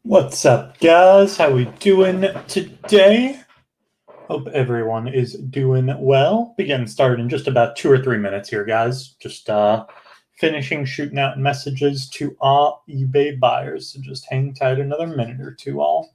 What's up, guys? How we doing today? Hope everyone is doing well. Be getting started in just about 2 or 3 minutes here, guys. Just finishing shooting out messages to all eBay buyers. So just hang tight another minute or two, all.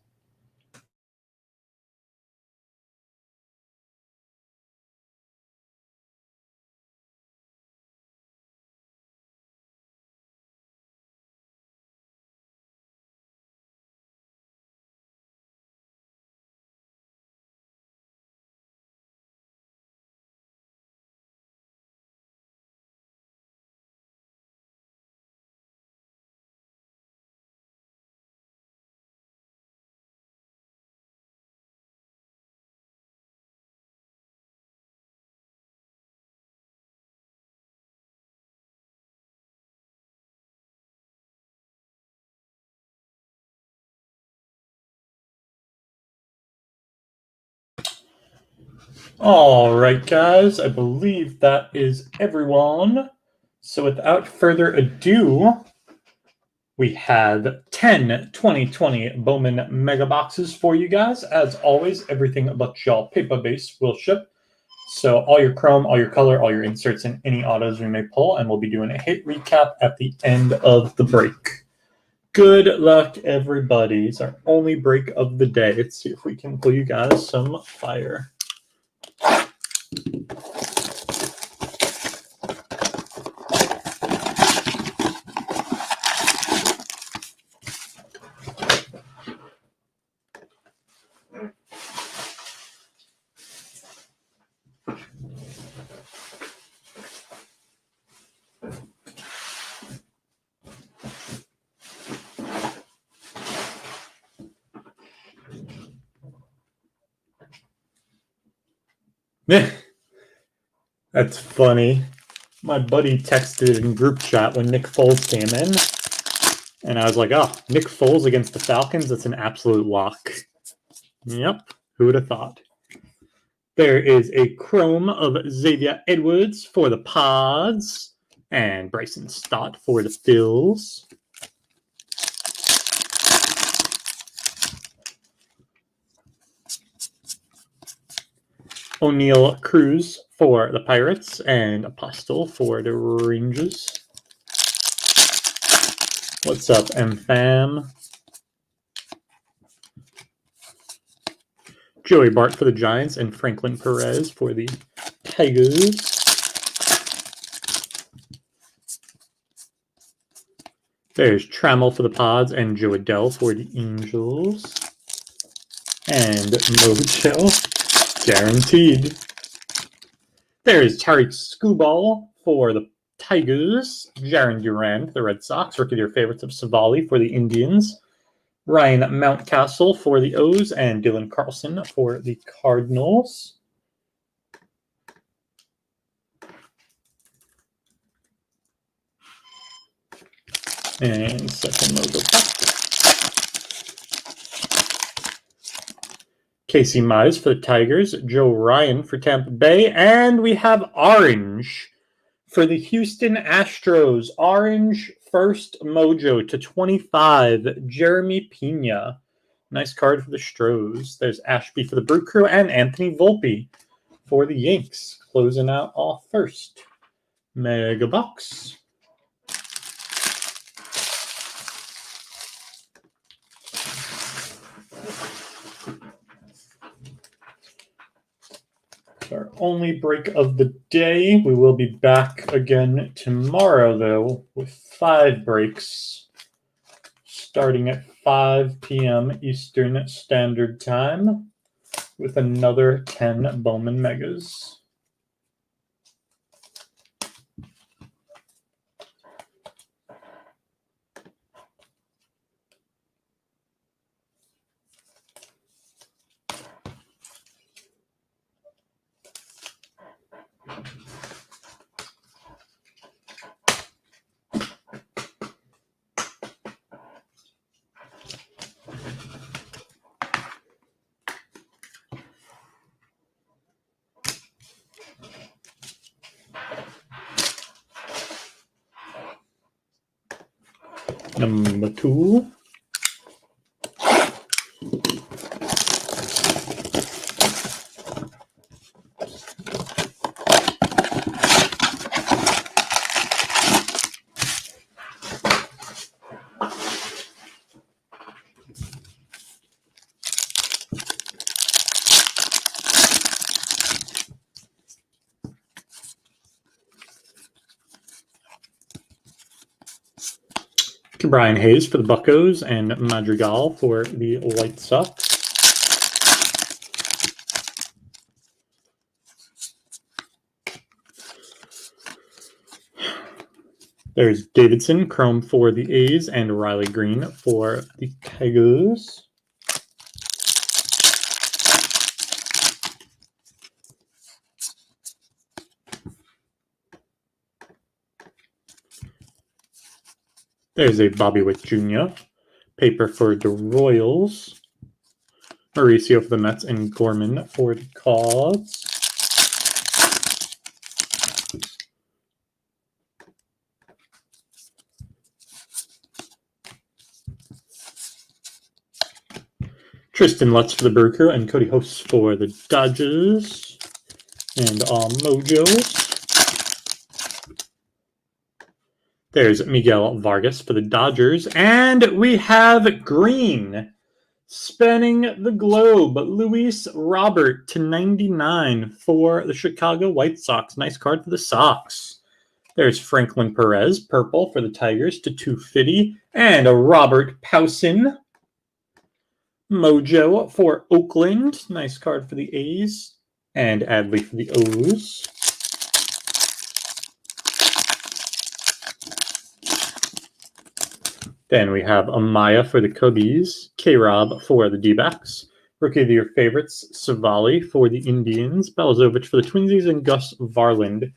All right, guys. I believe that is everyone. So without further ado, we have 10 2020 Bowman mega boxes for you guys. As always, everything but y'all paper base will ship. So all your chrome, all your color, all your inserts, and any autos we may pull, and we'll be doing a hit recap at the end of the break. Good luck, everybody. It's our only break of the day. Let's see if we can pull you guys some fire. That's funny. My buddy texted in group chat when Nick Foles came in, and I was like, oh, Nick Foles against the Falcons? That's an absolute lock. Yep, who would have thought? There is a chrome of Xavier Edwards for the Pods, and Bryson Stott for the Phils. O'Neal Cruz for the Pirates, and Apostle for the Rangers. What's up, M-Fam? Joey Bart for the Giants, and Franklin Perez for the Tigers. There's Trammell for the Pods, and Joe Adell for the Angels. And Mojo, guaranteed. There's Tariq Skubal for the Tigers. Jaron Duran for the Red Sox. Rookie of your favorites of Savali for the Indians. Ryan Mountcastle for the O's, and Dylan Carlson for the Cardinals. And second Mojo pack. Casey Mize for the Tigers, Joe Ryan for Tampa Bay, and we have orange for the Houston Astros. Orange first Mojo to 25, Jeremy Pena. Nice card for the Stros. There's Ashby for the Brew Crew, and Anthony Volpe for the Yanks. Closing out off first. Mega box. Our only break of the day. We will be back again tomorrow, though, with 5 breaks starting at 5 p.m. Eastern Standard Time with another 10 Bowman Megas. Number 2. Brian Hayes for the Buccos and Madrigal for the White Sox. There's Davidson, Chrome for the A's, and Riley Green for the Tigers. There's a Bobby Witt Jr. Paper for the Royals. Mauricio for the Mets, and Gorman for the Cards. Tristan Lutz for the Brew Crew, and Cody Host for the Dodgers. And Mojos. There's Miguel Vargas for the Dodgers. And we have green, spanning the globe, Luis Robert /99 for the Chicago White Sox. Nice card for the Sox. There's Franklin Perez, purple for the Tigers /250. And a Robert Powson. Mojo for Oakland. Nice card for the A's. And Adley for the O's. Then we have Amaya for the Cubbies. K-Rob for the D-backs. Rookie of the Year favorites, Savali for the Indians. Balazovic for the Twinsies. And Gus Varland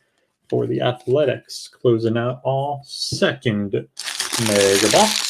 for the Athletics. Closing out all second mega box.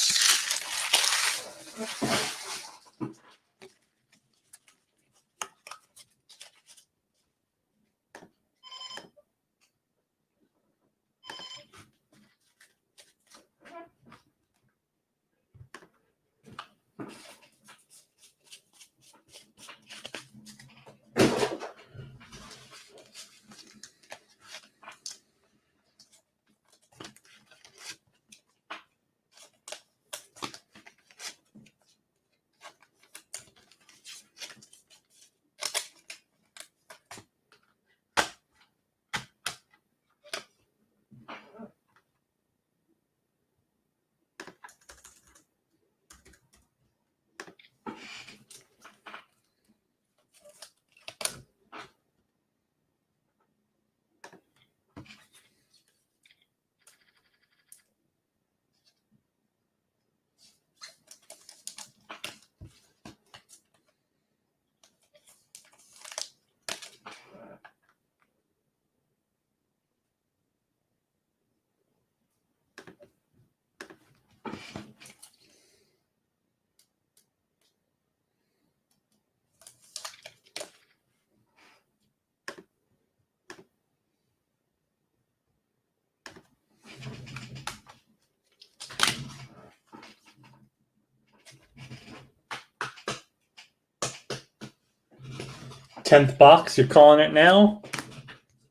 Tenth box, you're calling it now?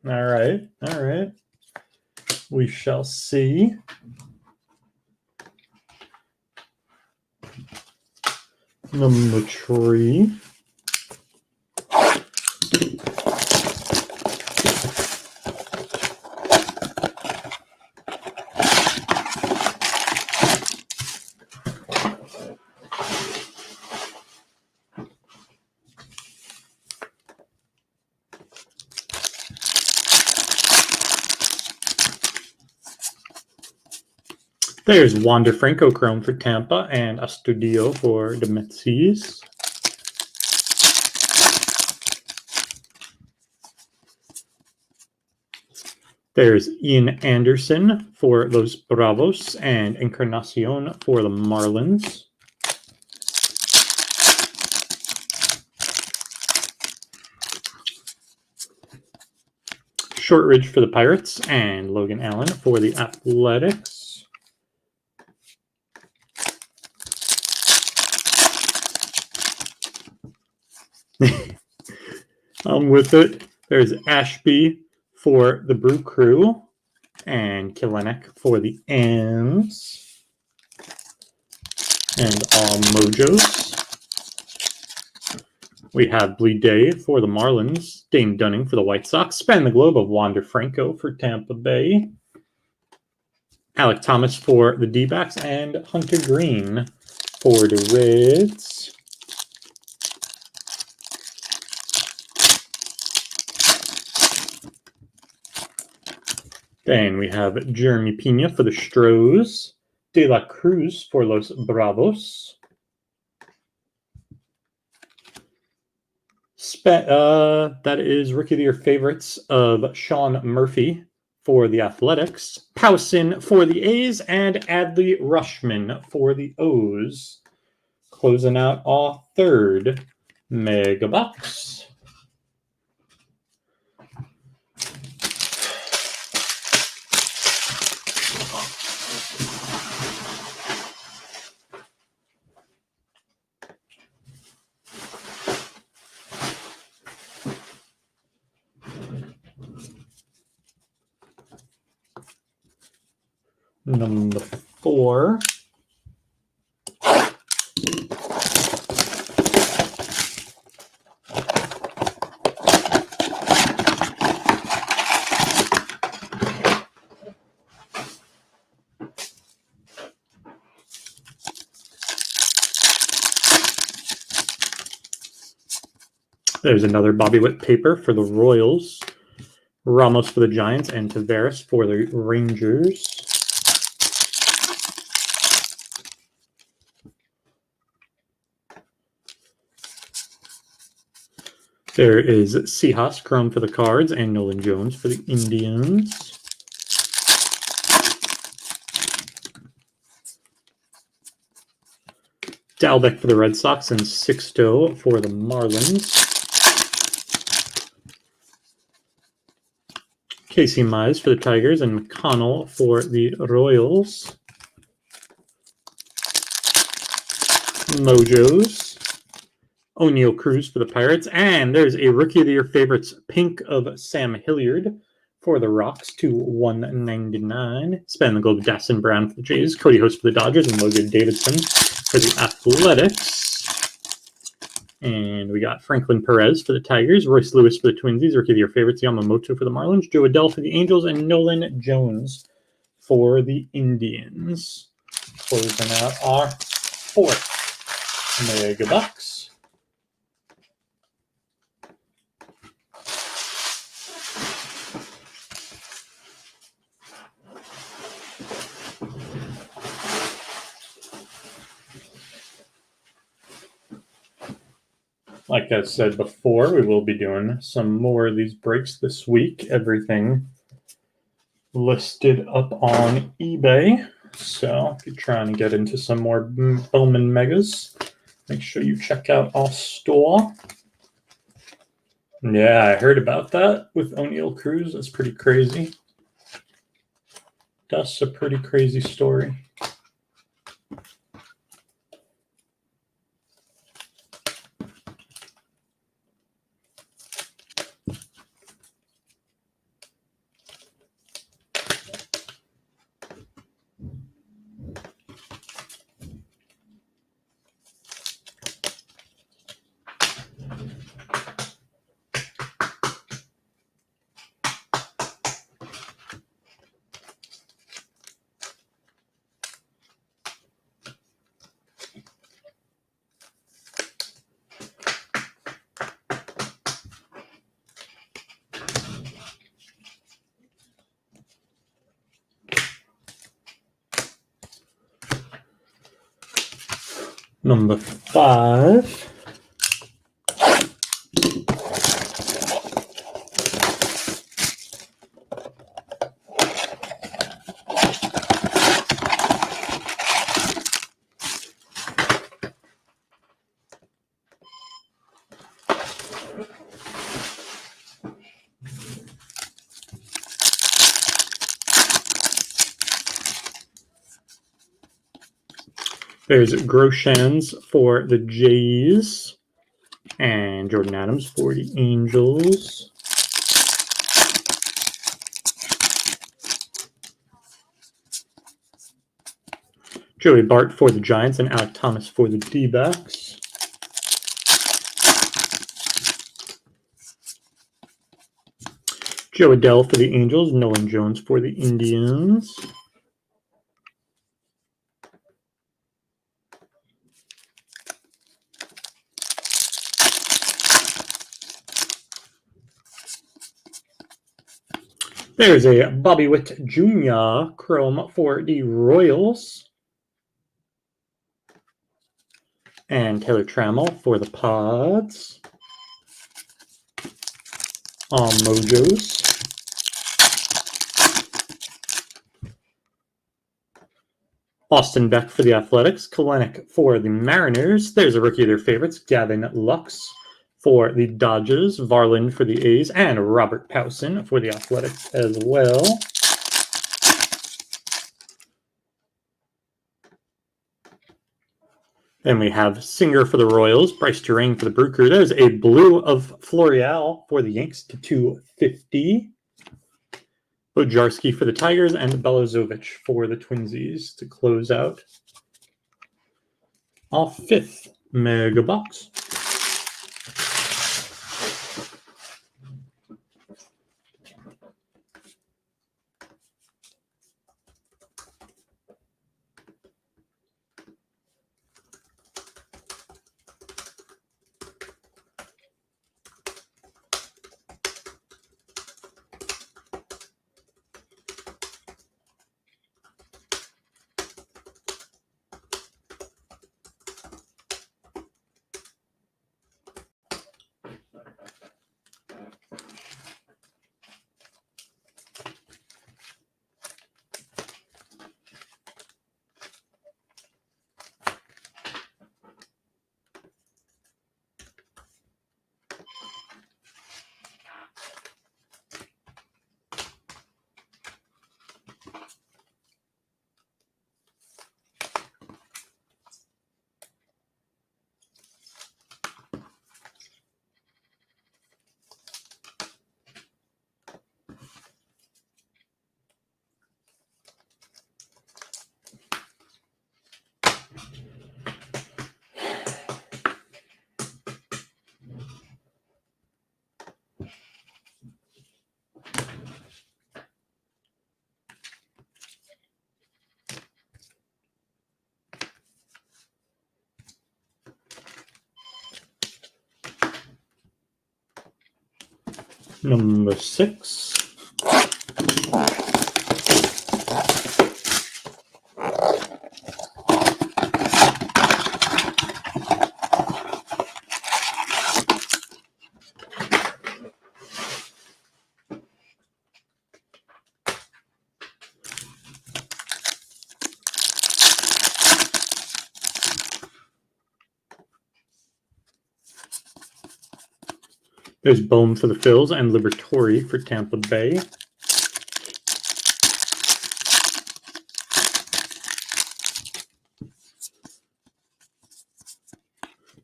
All right. We shall see. Number 3. There's Wander Franco Chrome for Tampa and Astudillo for the Metsies. There's Ian Anderson for Los Bravos and Encarnacion for the Marlins. Shortridge for the Pirates and Logan Allen for the Athletics. With it, there's Ashby for the Brew Crew and Kelenek for the Ants. And Mojos. We have Bleed Day for the Marlins, Dane Dunning for the White Sox, Span the Globe of Wander Franco for Tampa Bay. Alec Thomas for the D-backs, and Hunter Green for the Reds. Then we have Jeremy Pena for the Stros, De La Cruz for Los Bravos. That is Rookie of the Year favorites of Sean Murphy for the Athletics, Powson for the A's, and Adley Rushman for the O's. Closing out our third mega box. Number 4. There's another Bobby Witt paper for the Royals, Ramos for the Giants, and Tavares for the Rangers. There is Seahawks Chrome for the Cards and Nolan Jones for the Indians. Dalbec for the Red Sox and Sixto for the Marlins. Casey Mize for the Tigers and McConnell for the Royals. Mojos. O'Neal Cruz for the Pirates. And there's a Rookie of the Year favorites pink of Sam Hilliard for the Rocks to 199. Spend the gold of Dastin Brown for the Jays. Cody Host for the Dodgers and Logan Davidson for the Athletics. And we got Franklin Perez for the Tigers, Royce Lewis for the Twinsies, Rookie of the Year favorites Yamamoto for the Marlins, Joe Adell for the Angels, and Nolan Jones for the Indians. Closing out our fourth mega box. Like I said before, we will be doing some more of these breaks this week. Everything listed up on eBay. So if you're trying to get into some more Bowman Megas, make sure you check out our store. Yeah, I heard about that with O'Neal Cruz. That's pretty crazy. That's a pretty crazy story. Number 5. There's Groshans for the Jays and Jordan Adams for the Angels. Joey Bart for the Giants and Alec Thomas for the D-backs. Joe Adell for the Angels, Nolan Jones for the Indians. There's a Bobby Witt Jr. Chrome for the Royals. And Taylor Trammell for the Pods. Mojos. Austin Beck for the Athletics. Kalenic for the Mariners. There's a rookie of their favorites, Gavin Lux for the Dodgers. Varland for the A's. And Robert Powson for the Athletics as well. Then we have Singer for the Royals, Bryce Terang for the Brew Crew. There's a blue of Florial for the Yanks to 250. Bojarski for the Tigers and Belazovic for the Twinsies to close out our 5th mega box. Number 6. There's Bowman for the Phils and Liberatore for Tampa Bay.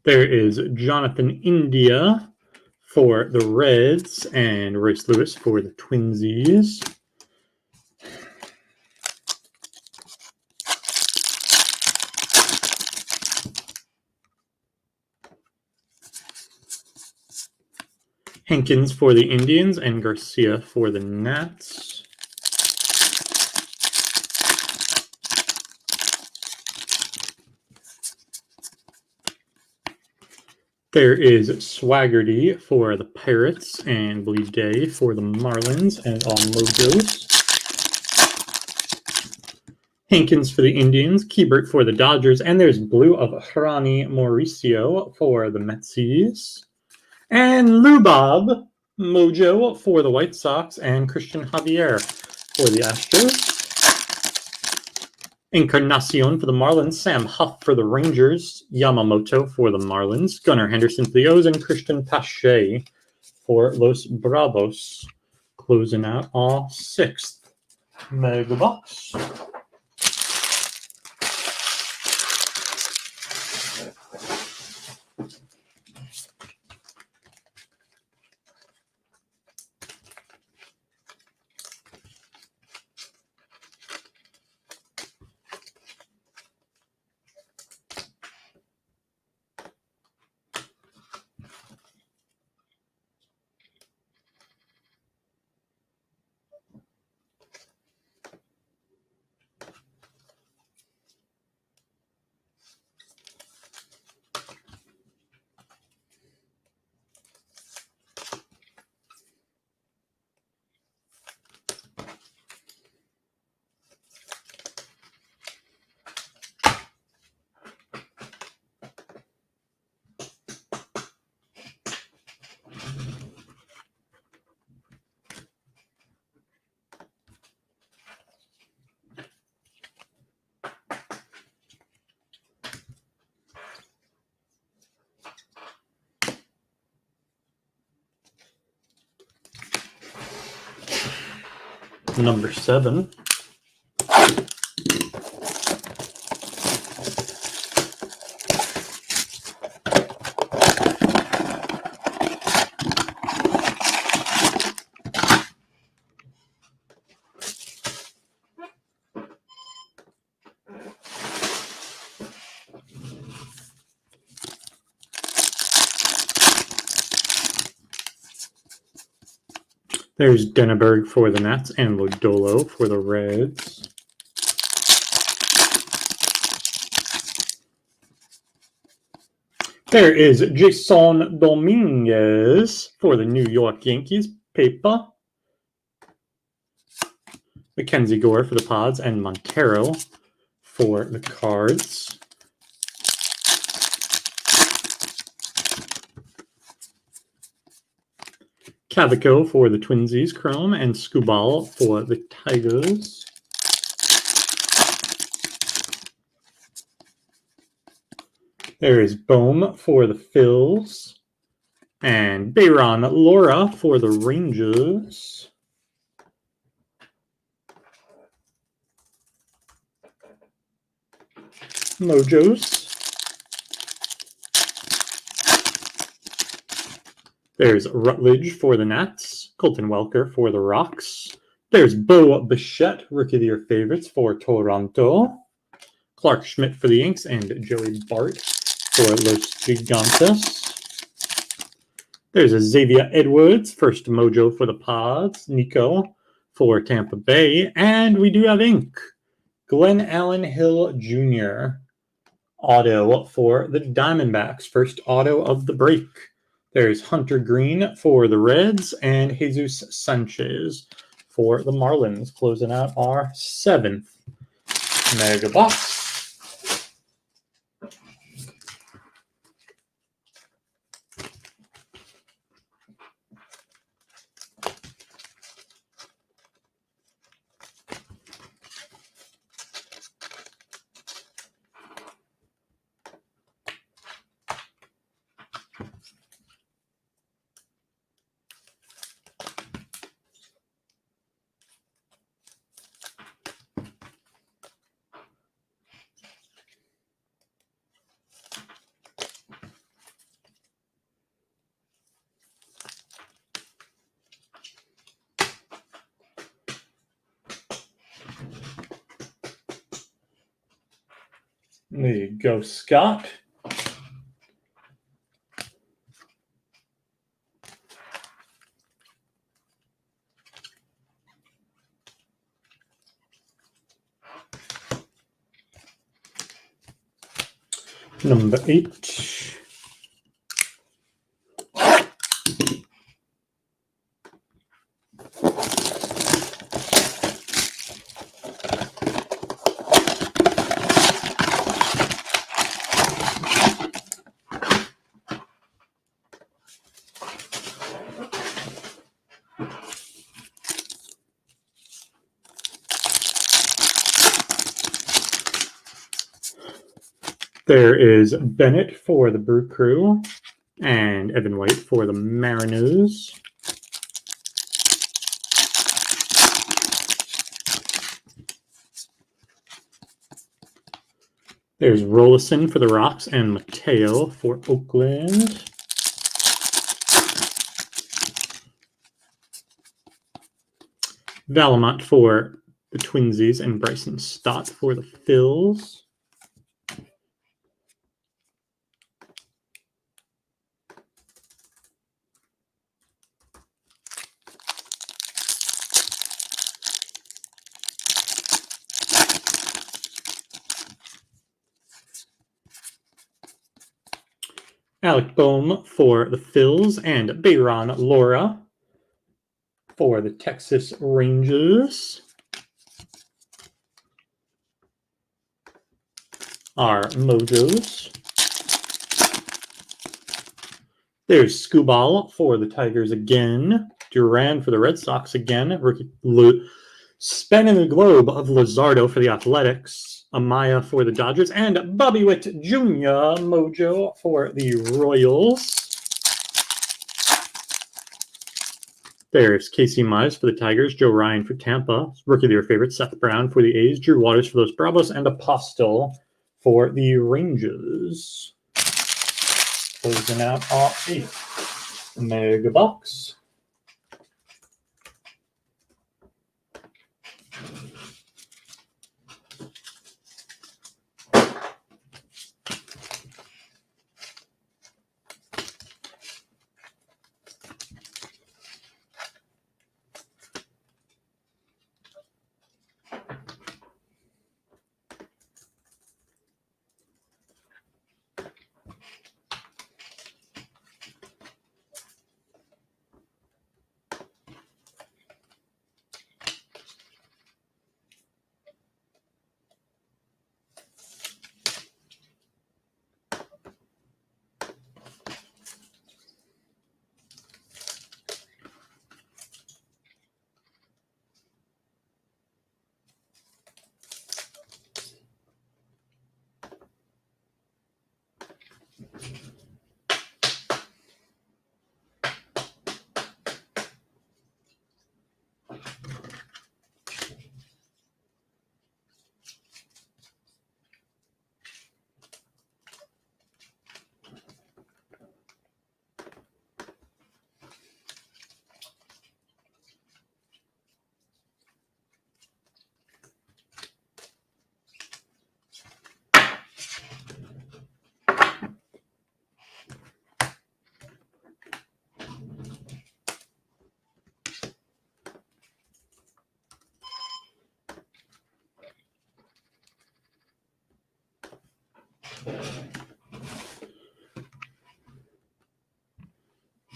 There is Jonathan India for the Reds and Royce Lewis for the Twinsies. Hankins for the Indians and Garcia for the Nats. There is Swaggerty for the Pirates and Bleed Day for the Marlins and all Mojos. Hankins for the Indians, Keibert for the Dodgers, and there's blue of Hrani Mauricio for the Metsies. And Lubob Mojo for the White Sox and Christian Javier for the Astros. Encarnacion for the Marlins, Sam Huff for the Rangers, Yamamoto for the Marlins, Gunnar Henderson for the O's, and Christian Pache for Los Bravos. Closing out our 6th mega box. Number 7. There's Denneberg for the Nats and Lodolo for the Reds. There is Jason Dominguez for the New York Yankees, paper. Mackenzie Gore for the Pods and Montero for the Cards. Cavaco for the Twinsies, Chrome, and Skubal for the Tigers. There is Bowman for the Phils, and Bayron Laura for the Rangers. Mojos. There's Rutledge for the Nats, Colton Welker for the Rocks. There's Bo Bichette, Rookie of the Year favorites for Toronto. Clark Schmidt for the Yanks and Joey Bart for Los Gigantes. There's a Xavier Edwards, first mojo for the Pods. Nico for Tampa Bay. And we do have ink. Glenn Allen Hill Jr. auto for the Diamondbacks. First auto of the break. There's Hunter Green for the Reds and Jesus Sanchez for the Marlins, closing out our 7th Mega Box. There you go, Scott. Number 8. There is Bennett for the Brew Crew and Evan White for the Mariners. There's Rollison for the Rocks and Mateo for Oakland. Valamont for the Twinsies and Bryson Stott for the Phils. Alec Bohm for the Phils and Bayron Laura for the Texas Rangers. Our Mojos. There's Skubal for the Tigers again. Duran for the Red Sox again. Spanning the globe of Luzardo for the Athletics. Amaya for the Dodgers. And Bobby Witt Jr. Mojo for the Royals. There's Casey Mize for the Tigers, Joe Ryan for Tampa, Rookie of the Year favorite Seth Brown for the A's, Drew Waters for those Bravos, and Apostle for the Rangers. Closing out our 8th Mega Box.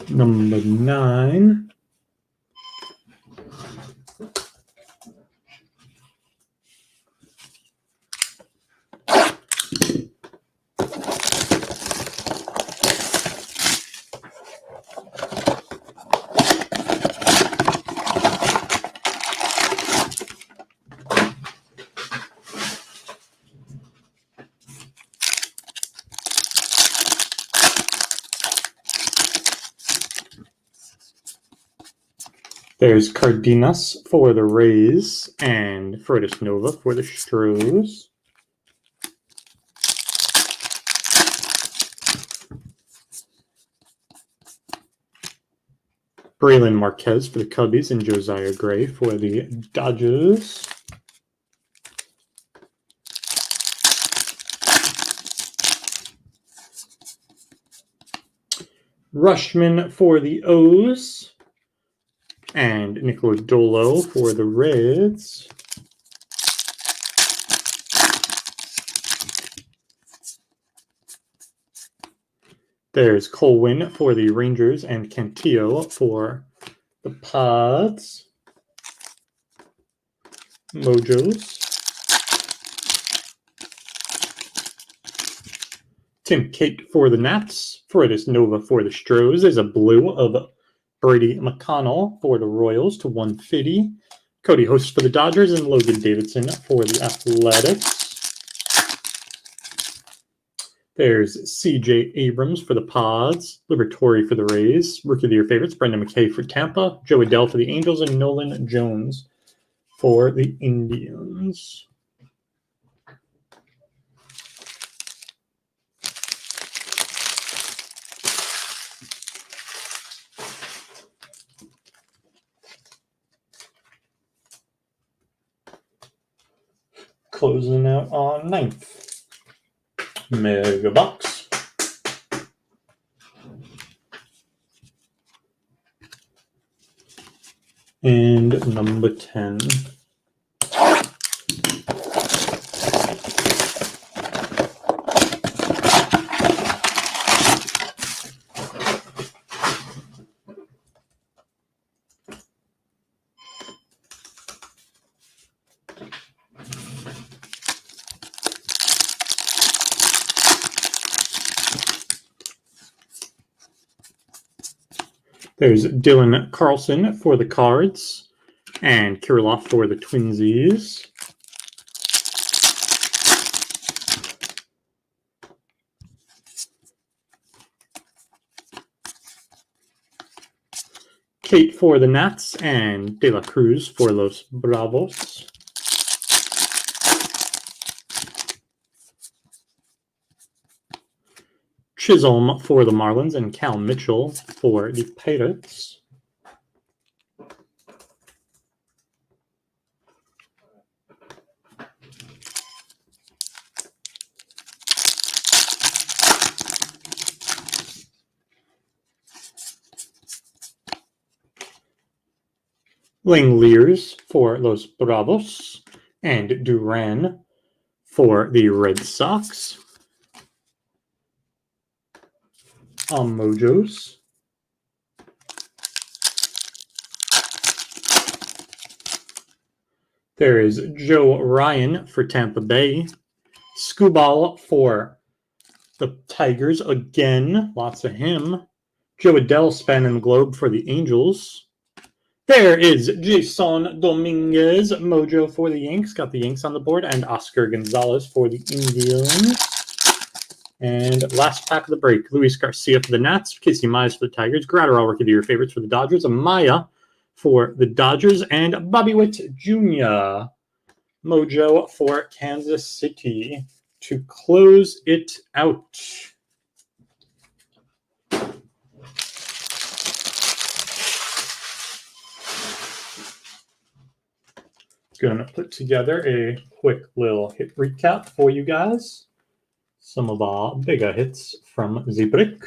Number 9. There's Cardenas for the Rays and Freitas Nova for the Stros. Braylon Marquez for the Cubbies and Josiah Gray for the Dodgers. Rushman for the O's and Nicolodolo for the Reds. There's Colwyn for the Rangers and Cantillo for the Pods. Mojos. Tim Cate for the Nats. Freitas Nova for the Stros. There's a blue of Brady McConnell for the Royals to 150. Cody Host for the Dodgers and Logan Davidson for the Athletics. There's C.J. Abrams for the Pods, Liberatore for the Rays, Rookie of the Year favorites, Brendan McKay for Tampa, Joe Adell for the Angels, and Nolan Jones for the Indians. Closing out on 9th Mega Box. And number 10. There's Dylan Carlson for the Cards and Kirilloff for the Twinsies. Kate for the Nats, and De La Cruz for Los Bravos. Chisholm for the Marlins, and Cal Mitchell for the Pirates. Langeliers for Los Bravos, and Duran for the Red Sox. Mojos. There is Joe Ryan for Tampa Bay. Skubal for the Tigers again. Lots of him. Joe Adell spanning the globe for the Angels. There is Jason Dominguez, Mojo for the Yanks. Got the Yanks on the board. And Oscar Gonzalez for the Indians. And last pack of the break, Luis Garcia for the Nats. Casey Mize for the Tigers. Gratterall, rookie of your favorites for the Dodgers. Amaya for the Dodgers. And Bobby Witt Jr., Mojo for Kansas City to close it out. Going to put together a quick little hit recap for you guys. Some of our bigger hits from the break.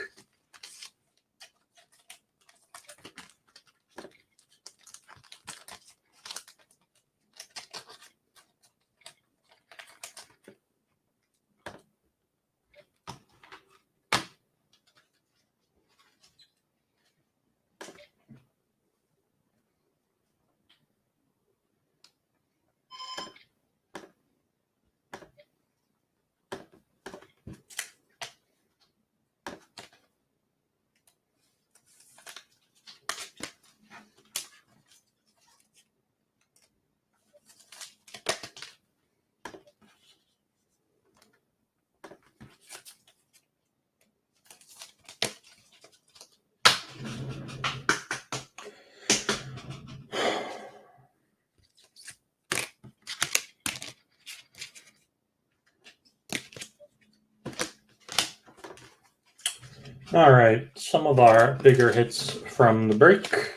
All right, some of our bigger hits from the break.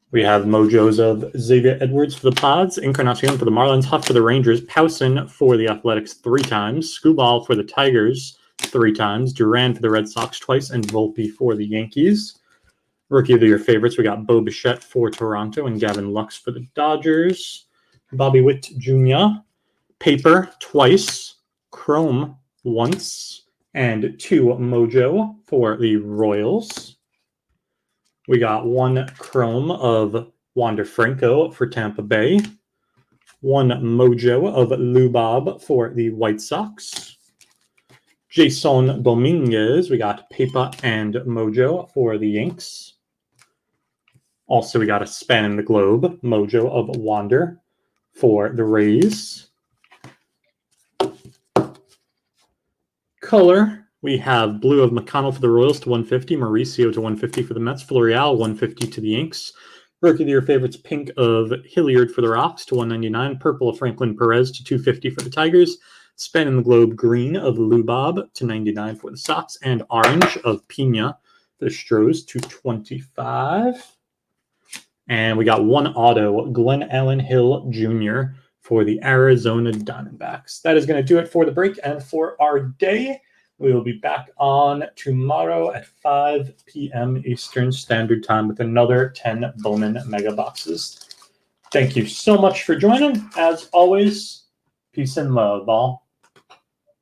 We have Mojos of Xavier Edwards for the Pods, Encarnacion for the Marlins, Huff for the Rangers, Powson for the Athletics 3 times, Skubal for the Tigers 3 times, Duran for the Red Sox twice, and Volpe for the Yankees. Rookie of the Year favorites, we got Bo Bichette for Toronto and Gavin Lux for the Dodgers. Bobby Witt Jr., Paper twice, Chrome once, and 2 Mojo for the Royals. We got 1 Chrome of Wander Franco for Tampa Bay. 1 Mojo of Lubob for the White Sox. Jason Dominguez, we got Paper and Mojo for the Yanks. Also, we got a Spanning the Globe, Mojo of Wander for the Rays. Color, we have Blue of McConnell for the Royals to 150, Mauricio to 150 for the Mets, Florial 150 to the Yanks. Rookie of the Year favorites, Pink of Hilliard for the Rocks to 199, Purple of Franklin Perez to 250 for the Tigers, Spanning the Globe Green of Lubob to 99 for the Sox, and Orange of Pina for the Stros to 25. And we got 1 auto, Glenn Allen Hill Jr. for the Arizona Diamondbacks. That is going to do it for the break and for our day. We will be back on tomorrow at 5 p.m. Eastern Standard Time with another 10 Bowman Mega Boxes. Thank you so much for joining. As always, peace and love, all.